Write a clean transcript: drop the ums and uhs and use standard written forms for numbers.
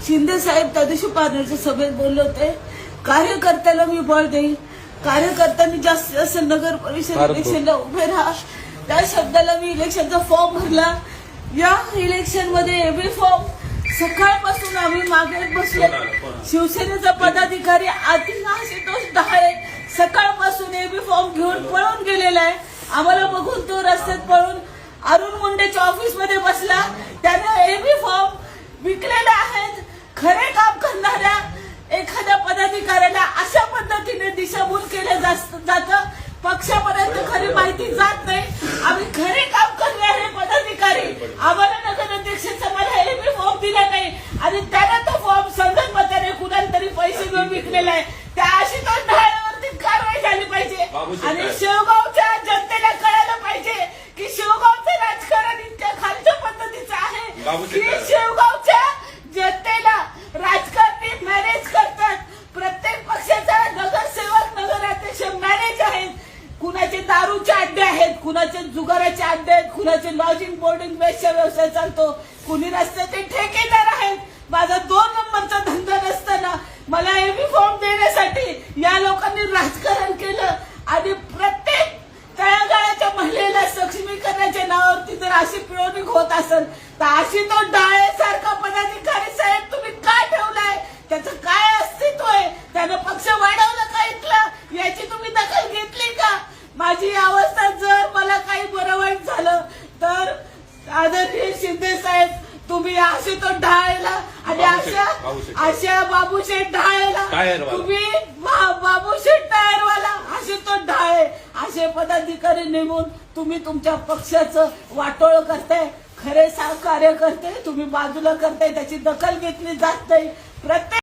शिंदे साहेब त्या दिवशी पारनेरच्या सभेत बोलले होते, कार्यकर्त्याला मी बळ देईन, कार्यकर्त्यांनी जास्तीत जास्त नगर परिषद इलेक्शनला उभे राहा. त्या शब्दाला मी इलेक्शनचा फॉर्म भरला. या इलेक्शन मध्ये एबी फॉर्म सकाळपासून आम्ही मागे बसलो. शिवसेनेचा पदाधिकारी आशुतोष डहाळे सकाळपासून एबी फॉर्म घेऊन पळून गेलेला आहे. आम्हाला बघून तो रस्त्यात पळून अरुण मुंडेच्या ऑफिस मध्ये बसला. त्याने एबी फॉर्म विकलेले आहेत. खरे काम करणाऱ्या एखाद्या पदाधिकाऱ्याला अशा पद्धतीने दिशाभूल केलं जातं, पक्षापर्यंत खरी माहिती जात नाही. आम्ही खरे काम करणारे पदाधिकारी, आम्हाला नगराध्यक्षाचा मला एबी फॉर्म दिला नाही आणि त्याला तो फॉर्म संदर्भाने कुणाला तरी पैसे घेऊन विकलेला आहे. त्या आशुतोष डहाळेवरती कारवाई झाली पाहिजे आणि शेवगावच्या जनतेला कळायला पाहिजे की शेवगावचं राजकारण इतक्या खालच्या पद्धतीचं आहे की शेवगावच्या जनतेला राजकारणी मॅनेज करतात. प्रत्येक पक्षाचा नगरसेवक नगराध्यक्ष मॅनेज आहेत. कुणाचे दारूचे अड्डे आहेत, कुणाचे जुगाराचे अड्डे आहेत, कुणाचे लॉजिंग बोर्डिंग बेसचा व्यवसाय चालतो, कुणी रस्त्याचे ठेकेदार आहेत. माझा 2 नंबरचा धंदा नसताना मला एबी फॉर्म देण्यासाठी या लोकांनी राजकारण केलं आणि प्रत्येक तळागाळाच्या महिलेला सक्षमीकरणाच्या नावावरती जर अशी पिळवणी होत असेल तर आशुतोष डहाळे सारखा पदाधिकारी साहेब तुम्ही का ठेवलाय? त्याचं काय अस्तित्व आहे? त्यानं पक्ष वाढवलं का इथलं? याची तुम्ही दखल घेतली का? माझी अवस्था जर मला काही बरं वाईट झालं तर आदरणीय शिंदे साहेब तुम्ही आशुतोष डहाळेला आणि आशा बाबूशेठ डहाळेला तुम्ही बाबूशेठ टायरवाला आशुतोष डहाळे असे पदाधिकारी नेमून तुम्ही तुमच्या पक्षाचं वाटोळ करताय. खरे कार्यकर्ते तुम्ही बाजूला करताय, त्याची दखल घेतली जात नाही. प्रत्येक